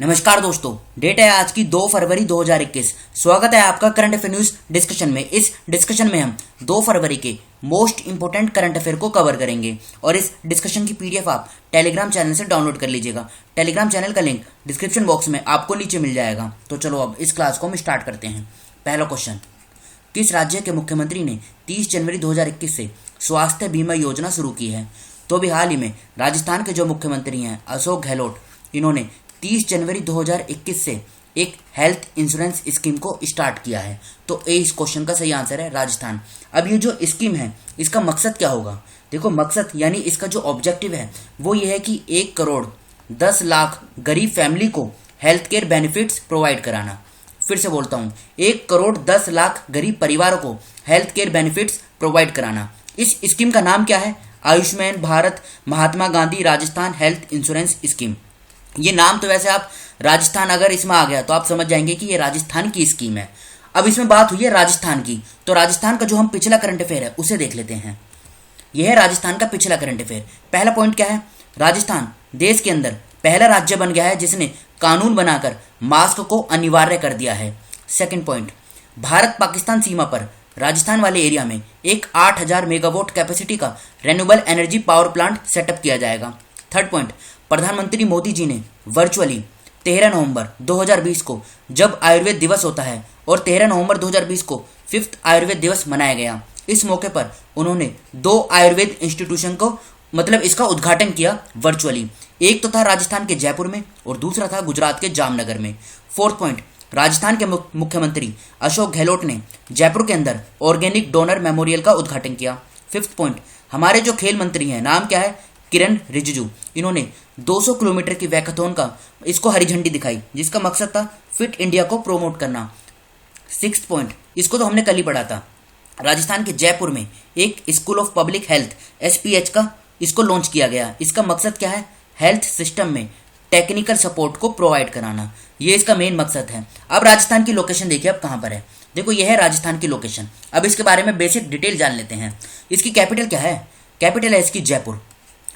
नमस्कार दोस्तों, डेट है आज की 2 फरवरी 2021। स्वागत है आपका करंट अफेयर न्यूज डिस्कशन में। इस डिस्कशन में हम 2 फरवरी के मोस्ट इंपोर्टेंट करंट अफेयर को कवर करेंगे और इस डिस्कशन की पीडीएफ आप टेलीग्राम चैनल से डाउनलोड कर लीजिएगा। टेलीग्राम चैनल का लिंक डिस्क्रिप्शन बॉक्स में आपको नीचे मिल जाएगा। तो चलो अब इस क्लास को हम स्टार्ट करते हैं। पहला क्वेश्चन, किस राज्य के मुख्यमंत्री ने 30 जनवरी 2021 से स्वास्थ्य बीमा योजना शुरू की है? तो भी हाल ही में राजस्थान के जो मुख्यमंत्री हैं अशोक गहलोत, इन्होंने 30 जनवरी 2021 से एक हेल्थ इंश्योरेंस स्कीम को स्टार्ट किया है। तो ए इस क्वेश्चन का सही आंसर है राजस्थान। अब ये जो स्कीम है इसका मकसद क्या होगा? देखो, मकसद यानी इसका जो ऑब्जेक्टिव है वो ये है कि 1 करोड़ 10 लाख गरीब फैमिली को हेल्थ केयर बेनिफिट्स प्रोवाइड कराना। फिर से बोलता हूँ, 1 करोड़ 10 लाख गरीब परिवारों को हेल्थ केयर बेनिफिट्स प्रोवाइड कराना। इस स्कीम का नाम क्या है? Ayushman Bharat Mahatma Gandhi Rajasthan health insurance scheme. ये नाम तो वैसे आप राजस्थान अगर इसमें आ गया तो आप समझ जाएंगे कि ये राजस्थान की स्कीम है। अब इसमें बात हुई है राजस्थान की, तो राजस्थान का जो हम पिछला करंट अफेयर है उसे देख लेते हैं। यह है राजस्थान का पिछला करंट अफेयर। पहला पॉइंट क्या है? राजस्थान देश के अंदर पहला राज्य बन गया है जिसने कानून बनाकर मास्क को अनिवार्य कर दिया है। सेकंड पॉइंट, भारत पाकिस्तान सीमा पर राजस्थान वाले एरिया में एक 8000 मेगावाट कैपेसिटी का renewable energy power plant setup किया जाएगा। थर्ड पॉइंट, प्रधानमंत्री मोदी जी ने वर्चुअली 13 नवंबर 2020 को जब आयुर्वेद दिवस होता है और 13 नवंबर 2020 को 5th आयुर्वेद दिवस मनाया गया, इस मौके पर उन्होंने 2 आयुर्वेद इंस्टीट्यूशन को इसका उद्घाटन किया वर्चुअली। एक तो था राजस्थान के जयपुर में और दूसरा था गुजरात के जामनगर में। फोर्थ पॉइंट, राजस्थान के मुख्यमंत्री अशोक गहलोत ने जयपुर के अंदर ऑर्गेनिक डोनर मेमोरियल का उद्घाटन किया। फिफ्थ पॉइंट, हमारे जो खेल मंत्री हैं, नाम क्या है? किरण रिजिजू, इन्होंने 200 किलोमीटर की वैकाथॉन का इसको हरी झंडी दिखाई, जिसका मकसद था फिट इंडिया को प्रोमोट करना। सिक्स्थ पॉइंट, इसको तो हमने कल ही पढ़ा था, राजस्थान के जयपुर में एक school of public health SPH का इसको लॉन्च किया गया। इसका मकसद क्या है? हेल्थ सिस्टम में टेक्निकल सपोर्ट को प्रोवाइड कराना, ये इसका मेन मकसद है। अब राजस्थान की लोकेशन देखिए अब कहाँ पर है। देखो, यह है राजस्थान की लोकेशन। अब इसके बारे में बेसिक डिटेल जान लेते हैं। इसकी कैपिटल क्या है? कैपिटल है इसकी जयपुर।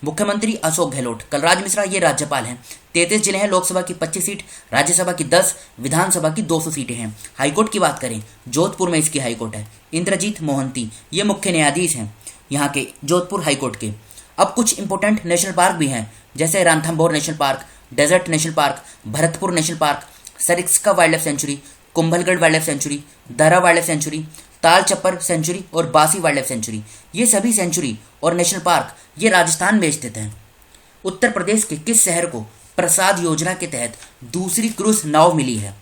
मुख्यमंत्री अशोक गहलोत, कलराज मिश्रा ये राज्यपाल हैं। 33 जिले हैं, लोकसभा की 25 सीट, राज्यसभा की 10, विधानसभा की 200 सीटें हैं। हाईकोर्ट की बात करें, जोधपुर में इसकी हाईकोर्ट है। इंद्रजीत मोहंती ये मुख्य न्यायाधीश हैं यहाँ के जोधपुर हाईकोर्ट के। अब कुछ इंपोर्टेंट नेशनल पार्क भी हैं, जैसे Ranthambore national park, desert national park, Bharatpur national park, Sariska wildlife sanctuary, Kumbhalgarh wildlife sanctuary, Darrah wildlife sanctuary, Tal Chhapar century और बासी वाइल्ड लाइफ सेंचुरी। ये सभी सेंचुरी और नेशनल पार्क ये राजस्थान में स्थित हैं। उत्तर प्रदेश के किस शहर को प्रसाद योजना के तहत दूसरी क्रूज नाव मिली है?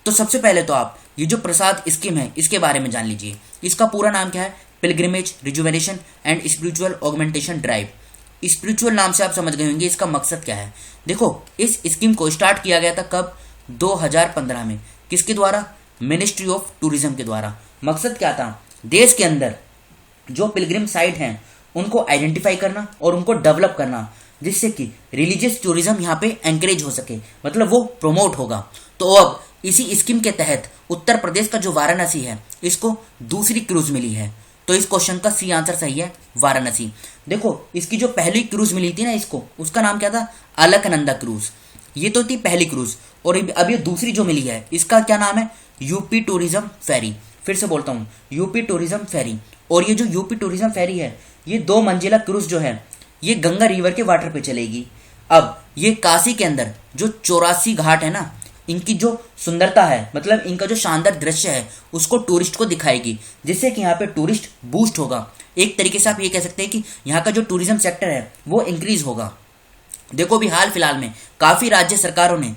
तो सबसे पहले तो आप ये जो प्रसाद स्कीम है इसके बारे में जान लीजिए। इसका पूरा नाम क्या है? Pilgrimage rejuvenation and spiritual augmentation drive. Spiritual नाम से आप समझ गए होंगे इसका मकसद क्या है। देखो, इस स्कीम को स्टार्ट किया गया था कब? 2015 में। किसके द्वारा? मिनिस्ट्री ऑफ टूरिज्म के द्वारा। मकसद क्या था? देश के अंदर जो पिलग्रिम साइट हैं उनको आइडेंटिफाई करना और उनको डेवलप करना, जिससे कि रिलीजियस टूरिज्म यहाँ पे एंकरेज हो सके, वो प्रोमोट होगा। तो अब इसी स्कीम के तहत उत्तर प्रदेश का जो वाराणसी है इसको दूसरी क्रूज मिली है। तो इस क्वेश्चन का सी आंसर सही है, वाराणसी। देखो, इसकी जो पहली क्रूज मिली थी ना इसको, उसका नाम क्या था? अलकनंदा क्रूज। ये तो थी पहली क्रूज। और अब ये दूसरी जो मिली है इसका क्या नाम है? यूपी टूरिज्म फेरी। फिर से बोलता हूँ, यूपी टूरिज्म फेरी। और ये जो यूपी टूरिज्म फेरी है ये 2 मंजिला क्रूज जो है ये गंगा रिवर के वाटर पे चलेगी। अब ये काशी के अंदर जो 84 घाट है ना, इनकी जो सुंदरता है, इनका जो शानदार दृश्य है उसको टूरिस्ट को दिखाएगी, जिससे कि यहाँ पे टूरिस्ट बूस्ट होगा। एक तरीके से आप ये कह सकते हैं कि यहाँ का जो टूरिज्म सेक्टर है वो इंक्रीज होगा। देखो, अभी हाल फिलहाल में काफी राज्य सरकारों ने,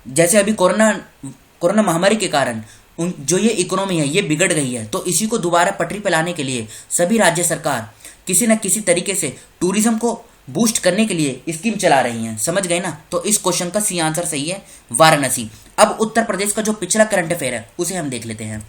जैसे अभी कोरोना महामारी के कारण जो ये इकोनॉमी है ये बिगड़ गई है, तो इसी को दोबारा पटरी पे लाने के लिए सभी राज्य सरकार किसी न किसी तरीके से टूरिज्म को बूस्ट करने के लिए स्कीम चला रही हैं। समझ गए ना? तो इस क्वेश्चन का सी आंसर सही है, वाराणसी। अब उत्तर प्रदेश का जो पिछला करंट अफेयर है उसे हम देख लेते हैं।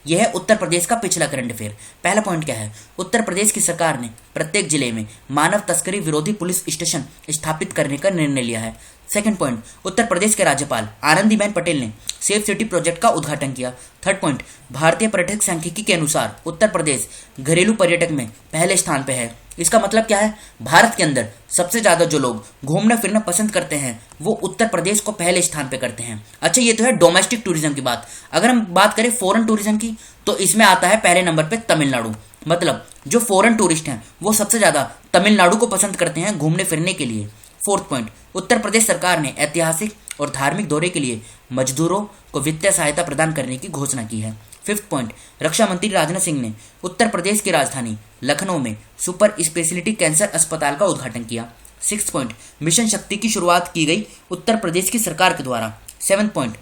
यह है उत्तर प्रदेश का पिछला करंट अफेयर। पहला पॉइंट क्या है? उत्तर प्रदेश की सरकार ने प्रत्येक जिले में मानव तस्करी विरोधी पुलिस स्टेशन स्थापित करने का निर्णय लिया है। सेकंड पॉइंट, उत्तर प्रदेश के राज्यपाल आनंदीबेन पटेल ने सेफ सिटी प्रोजेक्ट का उद्घाटन किया। थर्ड पॉइंट, भारतीय पर्यटक सांख्यिकी के अनुसार उत्तर प्रदेश घरेलू पर्यटक में पहले स्थान पे है। इसका मतलब क्या है, भारत के अंदर सबसे ज्यादा जो लोग घूमना फिरना पसंद करते हैं वो उत्तर प्रदेश को पहले स्थान पे करते हैं। अच्छा, ये तो है डोमेस्टिक टूरिज्म की बात। अगर हम बात करें फॉरेन टूरिज्म की तो इसमें आता है पहले नंबर पे तमिलनाडु। मतलब जो फॉरेन टूरिस्ट हैं वो सबसे ज्यादा तमिलनाडु को पसंद करते हैं घूमने फिरने के लिए। फोर्थ पॉइंट, उत्तर प्रदेश सरकार ने ऐतिहासिक और धार्मिक दौरे के लिए मजदूरों को वित्तीय सहायता प्रदान करने की घोषणा की है। फिफ्थ पॉइंट, रक्षा मंत्री राजनाथ सिंह ने उत्तर प्रदेश की राजधानी लखनऊ में सुपर स्पेशलिटी कैंसर अस्पताल का उद्घाटन किया। सिक्स पॉइंट, मिशन शक्ति की शुरुआत की गई उत्तर प्रदेश की सरकार के द्वारा। सेवन पॉइंट,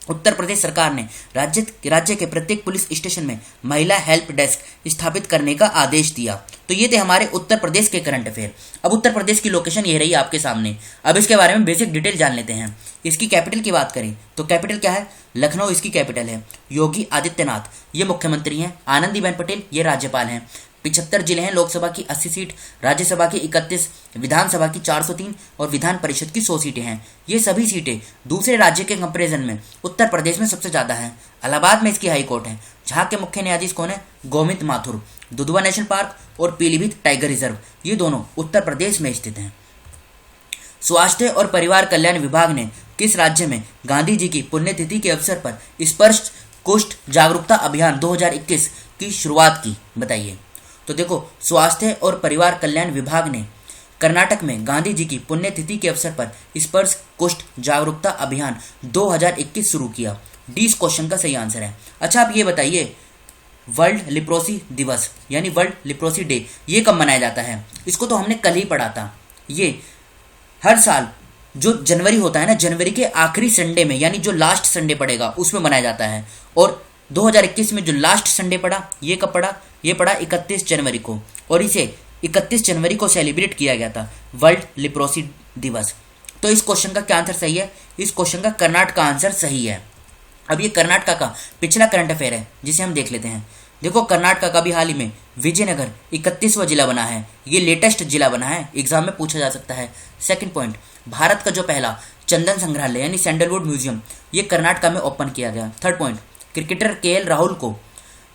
उत्तर प्रदेश सरकार ने राज्य के प्रत्येक पुलिस स्टेशन में महिला हेल्प डेस्क स्थापित करने का आदेश दिया। तो ये थे हमारे उत्तर प्रदेश के करंट अफेयर। अब उत्तर प्रदेश की लोकेशन ये रही आपके सामने। अब इसके बारे में बेसिक डिटेल जान लेते हैं। इसकी कैपिटल की बात करें तो कैपिटल क्या है, लखनऊ इसकी कैपिटल है। योगी आदित्यनाथ ये मुख्यमंत्री हैं। आनंदीबेन पटेल ये राज्यपाल हैं। 75 जिले हैं। लोकसभा की 80 सीट, राज्यसभा की 31, विधानसभा की 403 और विधान परिषद की 100 सीटें हैं। ये सभी सीटें दूसरे राज्य के कंपैरिजन में उत्तर प्रदेश में सबसे ज्यादा हैं। इलाहाबाद में इसकी हाई कोर्ट है, जहाँ के मुख्य न्यायाधीश कौन है, गोविंद माथुर। दुधवा नेशनल पार्क और पीलीभीत टाइगर रिजर्व ये दोनों उत्तर प्रदेश में स्थित हैं। स्वास्थ्य और परिवार कल्याण विभाग ने किस राज्य में गांधी जी की पुण्यतिथि के अवसर पर स्पर्श कुष्ठ जागरूकता अभियान 2021 की शुरुआत की, बताइए। तो देखो, स्वास्थ्य और परिवार कल्याण विभाग ने कर्नाटक में गांधी जी की पुण्यतिथि के अवसर पर स्पर्श कुष्ठ जागरूकता अभियान 2021 शुरू किया। डी इस क्वेश्चन का सही आंसर है। अच्छा, आप ये बताइए, वर्ल्ड लिप्रोसी दिवस यानी वर्ल्ड लिप्रोसी डे ये कब मनाया जाता है? इसको तो हमने कल ही पढ़ा था। ये हर साल जो जनवरी होता है ना, जनवरी के आखिरी संडे में यानी जो लास्ट संडे पड़ेगा उसमें मनाया जाता है। और 2021 में जो लास्ट संडे पड़ा ये कब पड़ा? ये पड़ा 31 जनवरी को, और इसे 31 जनवरी को सेलिब्रेट किया गया था, वर्ल्ड लिप्रोसी दिवस। तो इस क्वेश्चन का क्या आंसर सही है? इस क्वेश्चन का कर्नाटक का आंसर सही है। अब ये कर्नाटक का पिछला करंट अफेयर है जिसे हम देख लेते हैं। देखो, कर्नाटक का भी हाल ही में विजयनगर 31वां जिला बना है। ये लेटेस्ट जिला बना है, एग्जाम में पूछा जा सकता है। सेकंड पॉइंट, भारत का जो पहला चंदन संग्रहालय यानी सैंडलवुड म्यूजियम ये कर्नाटक में ओपन किया गया। Third point, cricketer KL Rahul को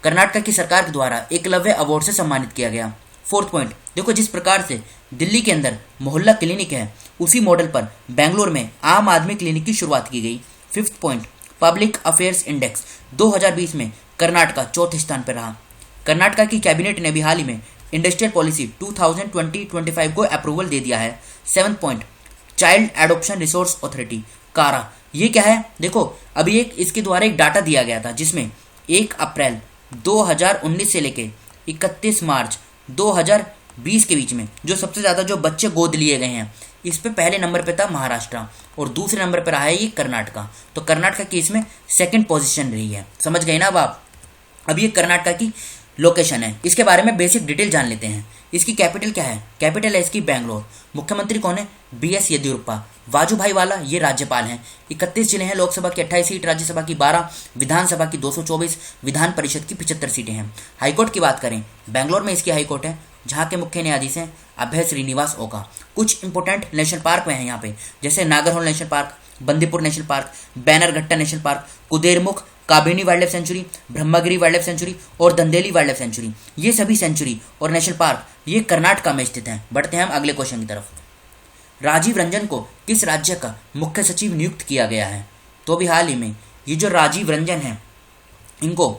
कर्नाटक की सरकार के द्वारा एकलव्य अवार्ड से सम्मानित किया गया। फोर्थ पॉइंट, देखो, जिस प्रकार से दिल्ली के अंदर मोहल्ला क्लिनिक है उसी मॉडल पर बेंगलोर में आम आदमी क्लिनिक की शुरुआत की गई। Fifth point, public affairs index 2020 में कर्नाटक चौथे स्थान पर रहा। कर्नाटक की कैबिनेट ने भी हाल ही में इंडस्ट्रियल पॉलिसी 2020-25 को अप्रूवल दे दिया है। Seventh point, child adoption resource authority कारा ये क्या है? देखो, अभी इसके द्वारा एक डाटा दिया गया था जिसमें 1 अप्रैल 2019 से लेके 31 मार्च 2020 के बीच में जो सबसे ज्यादा जो बच्चे गोद लिए गए हैं, इस पे पहले नंबर पे था महाराष्ट्र और दूसरे नंबर पे रहा है ये कर्नाटक। तो कर्नाटक की इसमें सेकंड पोजीशन रही है। समझ गए ना अब आप? अब ये कर्नाटक की लोकेशन है, इसके बारे में बेसिक डिटेल जान लेते हैं। इसकी कैपिटल क्या है? कैपिटल है इसकी बेंगलोर। मुख्यमंत्री कौन है? BS येदियुरप्पा। वाजूभाई वाला ये राज्यपाल हैं। 31 जिले हैं। लोकसभा की 28 सीट, राज्यसभा की 12, विधानसभा की 224, विधान परिषद की 75 सीटें हैं। हाईकोर्ट की बात करें, बेंगलोर में इसकी हाईकोर्ट है, जहाँ के मुख्य न्यायाधीश हैं अभय श्रीनिवास ओका। कुछ इंपोर्टेंट नेशनल पार्क में हैं यहाँ पे, जैसे Nagarhole national park, Bandipur national park, Bannerghatta national park, Kudremukh, Kabini wild life sanctuary, Brahmagiri wild life sanctuary और दंदेली वाइल्ड लाइफ सेंचुरी। ये सभी सेंचुरी और नेशनल पार्क ये कर्नाटक में स्थित हैं। बढ़ते हैं हम अगले क्वेश्चन की तरफ। राजीव रंजन को किस राज्य का मुख्य सचिव नियुक्त किया गया है? तो अभी हाल ही में ये जो राजीव रंजन है इनको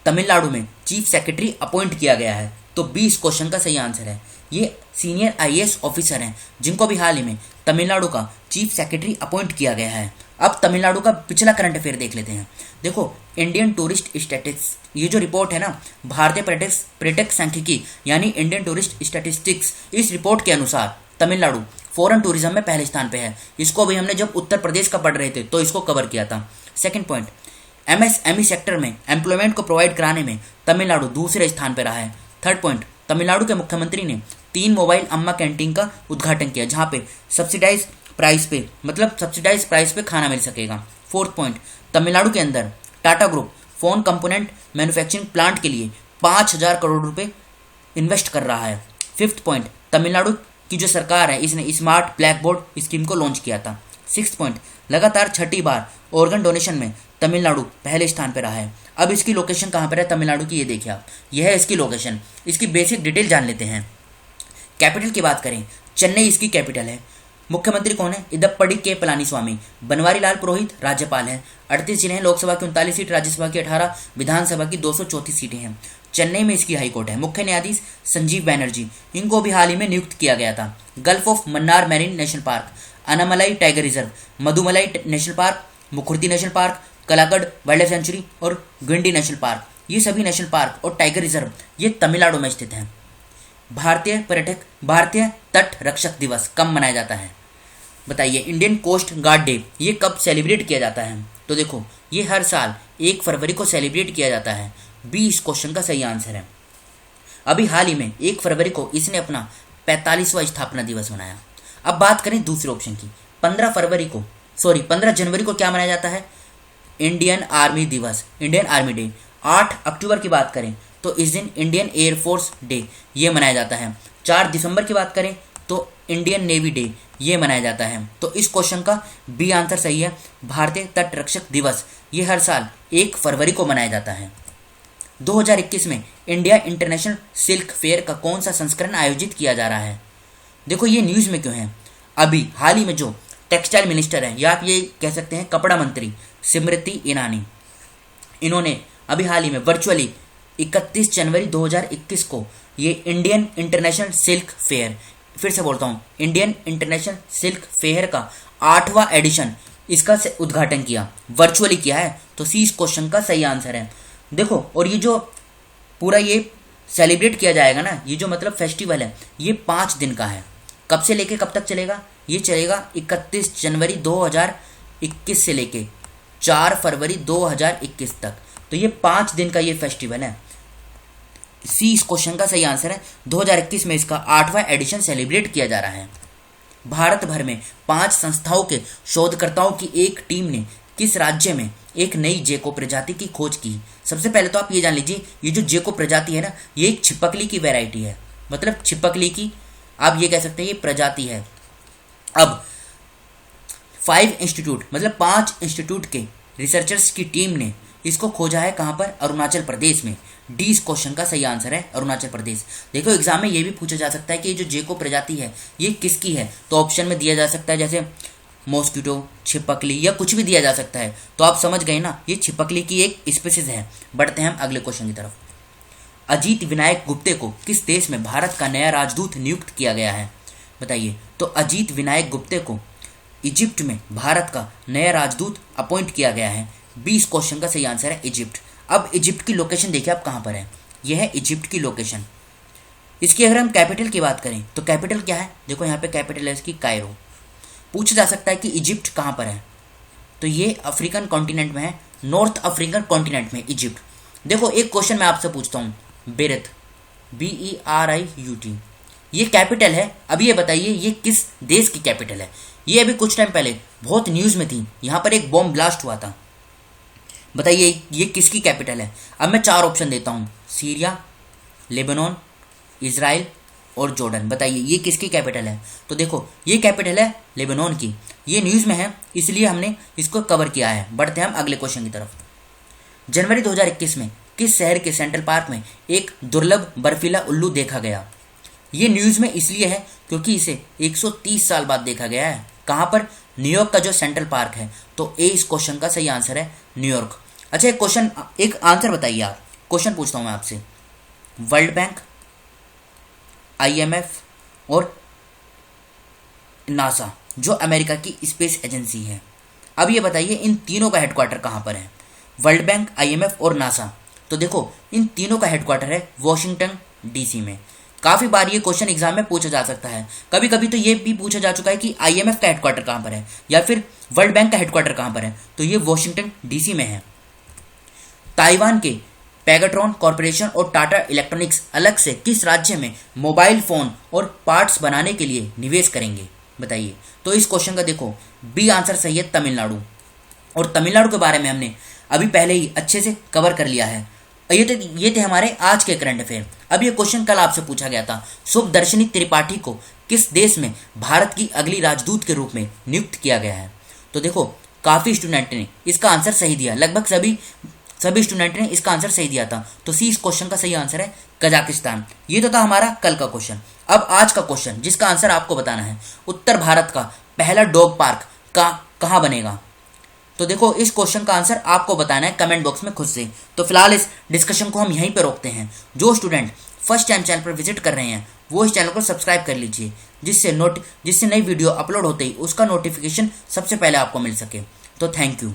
तमिलनाडु में चीफ सेक्रेटरी अपॉइंट किया गया है। तो 20 क्वेश्चन का सही आंसर है। ये सीनियर IAS ऑफिसर हैं जिनको भी हाल ही में तमिलनाडु का चीफ सेक्रेटरी अपॉइंट किया गया है। अब तमिलनाडु का पिछला करंट अफेयर देख लेते हैं। देखो, इंडियन टूरिस्ट स्टैटिस्टिक्स ये जो रिपोर्ट है ना, भारतीय पर्यटक सांख्यिकी यानी इंडियन टूरिस्ट स्टैटिस्टिक्स, इस रिपोर्ट के अनुसार तमिलनाडु फॉरेन टूरिज्म में पहले स्थान पे है। इसको भी हमने जब उत्तर प्रदेश का पढ़ रहे थे तो इसको कवर किया था। सेकंड पॉइंट, MSME सेक्टर में एम्प्लॉयमेंट को प्रोवाइड कराने में तमिलनाडु दूसरे स्थान पर रहा है। थर्ड पॉइंट, तमिलनाडु के मुख्यमंत्री ने 3 मोबाइल अम्मा कैंटीन का उद्घाटन किया, जहां पे सब्सिडाइज प्राइस पे खाना मिल सकेगा। फोर्थ पॉइंट, तमिलनाडु के अंदर Tata group phone component manufacturing plant के लिए 5,000 करोड़ रुपए इन्वेस्ट कर रहा है। फिफ्थ पॉइंट, तमिलनाडु की जो सरकार है इसने स्मार्ट ब्लैक बोर्ड स्कीम को लॉन्च किया था। सिक्स्थ पॉइंट, लगातार छठी बार ऑर्गन डोनेशन में तमिलनाडु पहले स्थान पर रहा है। अब इसकी लोकेशन कहाँ पर है तमिलनाडु की, ये देखिए आप, यह है इसकी लोकेशन। इसकी बेसिक डिटेल जान लेते हैं। कैपिटल की बात करें, चेन्नई इसकी कैपिटल है। मुख्यमंत्री कौन है, इदप्पड़ी के पलानीस्वामी। बनवारी लाल पुरोहित राज्यपाल हैं। 38 जिले हैं, लोकसभा की 39 सीट, राज्यसभा की 18, विधानसभा की 234 सीटें हैं। चेन्नई में इसकी हाईकोर्ट है। मुख्य न्यायाधीश संजीव बैनर्जी, इनको भी हाल ही में नियुक्त किया गया था। Gulf of Mannar marine national park, Anamalai tiger reserve, Mudumalai national park, Mukurthi national park, Kalagarh wildlife sanctuary और गिंडी नेशनल पार्क, ये सभी नेशनल पार्क और टाइगर रिजर्व ये तमिलनाडु में स्थित हैं। भारतीय तट रक्षक दिवस कब मनाया जाता है, बताइए। इंडियन कोस्ट गार्ड डे ये कब सेलिब्रेट किया जाता है, तो देखो ये हर साल 1 फरवरी को सेलिब्रेट किया जाता है। बी इस क्वेश्चन का सही आंसर है। अभी हाल ही में 1 फरवरी को इसने अपना 45वां स्थापना दिवस मनाया। अब बात करें दूसरे ऑप्शन की, 15 जनवरी को क्या मनाया जाता है, इंडियन आर्मी दिवस, इंडियन आर्मी डे। 8 अक्टूबर की बात करें तो इस दिन इंडियन एयरफोर्स डे ये मनाया जाता है। 4 दिसंबर की बात करें तो इंडियन नेवी डे ये मनाया जाता है। तो इस क्वेश्चन का बी आंसर सही है। भारतीय तट रक्षक दिवस ये हर साल 1 फरवरी को मनाया जाता है। 2021 में इंडिया इंटरनेशनल सिल्क फेयर का कौन सा संस्करण आयोजित किया जा रहा है। देखो ये न्यूज़ में क्यों है, अभी हाल ही में जो टेक्सटाइल मिनिस्टर है या आप ये कह सकते हैं कपड़ा मंत्री स्मृति ईरानी, इन्होंने अभी हाल ही में वर्चुअली 31 जनवरी 2021 को ये इंडियन इंटरनेशनल सिल्क फेयर, फिर से बोलता हूँ, इंडियन इंटरनेशनल सिल्क फेयर का 8वां एडिशन इसका उद्घाटन किया, वर्चुअली किया है। तो सी इस क्वेश्चन का सही आंसर है। देखो और ये जो पूरा ये सेलिब्रेट किया जाएगा ना, ये जो मतलब फेस्टिवल है ये 5 दिन का है। कब से लेके कब तक चलेगा, ये चलेगा 31 जनवरी 2021 से लेके 4 फरवरी 2021 तक। तो ये 5 दिन का ये फेस्टिवल है। सी इस क्वेश्चन का सही आंसर है। 2021 में इसका 8वां एडिशन सेलिब्रेट किया जा रहा है। भारत भर में 5 संस्थाओं के शोधकर्ताओं की एक टीम ने किस राज्य में एक नई जेको प्रजाति की खोज की। सबसे पहले तो आप ये जान लीजिए, ये जो जेको प्रजाति है ना, ये एक छिपकली की वैरायटी है, मतलब छिपकली की आप ये कह सकते हैं ये प्रजाति है। अब 5 इंस्टीट्यूट मतलब 5 इंस्टीट्यूट के रिसर्चर्स की टीम ने इसको खोजा है। कहाँ पर, अरुणाचल प्रदेश में। डी इस क्वेश्चन का सही आंसर है, अरुणाचल प्रदेश। देखो एग्जाम में ये भी पूछा जा सकता है कि ये जो जेको प्रजाति है ये किसकी है, तो ऑप्शन में दिया जा सकता है जैसे मॉस्किटो, छिपकली या कुछ भी दिया जा सकता है। तो आप समझ गए ना, ये छिपकली की एक स्पीसीज है। बढ़ते हैं हम अगले क्वेश्चन की तरफ। अजीत विनायक गुप्ते को किस देश में भारत का नया राजदूत नियुक्त किया गया है, बताइए। तो अजीत विनायक गुप्ते को इजिप्ट में भारत का नया राजदूत अपॉइंट किया गया है। बी इस क्वेश्चन का सही आंसर है, इजिप्ट। अब इजिप्ट की लोकेशन देखिए आप कहाँ पर है, यह है इजिप्ट की लोकेशन। इसकी अगर हम कैपिटल की बात करें तो कैपिटल क्या है, देखो यहाँ पे कैपिटल है इसकी कायरो। पूछा जा सकता है कि इजिप्ट कहाँ पर है, तो ये अफ्रीकन कॉन्टिनेंट में है, नॉर्थ अफ्रीकन कॉन्टिनेंट में इजिप्ट। देखो एक क्वेश्चन मैं आपसे पूछता हूँ, बेरत BERIUT ये कैपिटल है। अब ये बताइए ये किस देश की कैपिटल है। ये अभी कुछ टाइम पहले बहुत न्यूज़ में थी, यहाँ पर एक बॉम्ब ब्लास्ट हुआ था। बताइए ये किसकी कैपिटल है। अब मैं 4 ऑप्शन देता हूँ, सीरिया, लेबनान, इजराइल और जॉर्डन। बताइए ये किसकी कैपिटल है। तो देखो ये कैपिटल है लेबनान की। ये न्यूज़ में है इसलिए हमने इसको कवर किया है। बढ़ते हैं हम अगले क्वेश्चन की तरफ। जनवरी 2021 में किस शहर के सेंट्रल पार्क में एक दुर्लभ बर्फीला उल्लू देखा गया। ये न्यूज़ में इसलिए है क्योंकि इसे 130 साल बाद देखा गया है। कहाँ पर, न्यूयॉर्क का जो सेंट्रल पार्क है। तो ए इस क्वेश्चन का सही आंसर है, न्यूयॉर्क। अच्छा एक आंसर बताइए आप, क्वेश्चन पूछता हूँ मैं आपसे। वर्ल्ड बैंक, IMF और नासा जो अमेरिका की स्पेस एजेंसी है, अब ये बताइए इन तीनों का हेडक्वार्टर कहाँ पर है। वर्ल्ड बैंक, IMF और नासा। तो देखो इन तीनों का हेडक्वार्टर है वॉशिंगटन DC में। काफ़ी बार ये क्वेश्चन एग्जाम में पूछा जा सकता है। कभी कभी तो ये भी पूछा जा चुका है कि IMF का हेडक्वार्टर कहाँ पर है या फिर वर्ल्ड बैंक का हेडक्वार्टर कहाँ पर है। तो ये वॉशिंगटन DC में है। ताइवान के पैगाट्रॉन कॉरपोरेशन और टाटा इलेक्ट्रॉनिक्स अलग से किस राज्य में मोबाइल फ़ोन और पार्ट्स बनाने के लिए निवेश करेंगे, बताइए। तो इस क्वेश्चन का देखो बी आंसर सही है, तमिलनाडु। और तमिलनाडु के बारे में हमने अभी पहले ही अच्छे से कवर कर लिया है। ये थे हमारे आज के करंट अफेयर। अब ये क्वेश्चन कल आपसे पूछा गया था, शुभदर्शिनी त्रिपाठी को किस देश में भारत की अगली राजदूत के रूप में नियुक्त किया गया है। तो देखो काफ़ी स्टूडेंट ने इसका आंसर सही दिया, लगभग सभी स्टूडेंट ने इसका आंसर सही दिया था। तो सी इस क्वेश्चन का सही आंसर है कजाकिस्तान। ये तो था हमारा कल का क्वेश्चन। अब आज का क्वेश्चन जिसका आंसर आपको बताना है, उत्तर भारत का पहला डॉग पार्क कहाँ बनेगा। तो देखो इस क्वेश्चन का आंसर आपको बताना है कमेंट बॉक्स में खुद से। तो फिलहाल इस डिस्कशन को हम यहीं पर रोकते हैं। जो स्टूडेंट फर्स्ट टाइम चैनल पर विजिट कर रहे हैं वो इस चैनल को सब्सक्राइब कर लीजिए, जिससे नई वीडियो अपलोड होते ही उसका नोटिफिकेशन सबसे पहले आपको मिल सके। तो थैंक यू।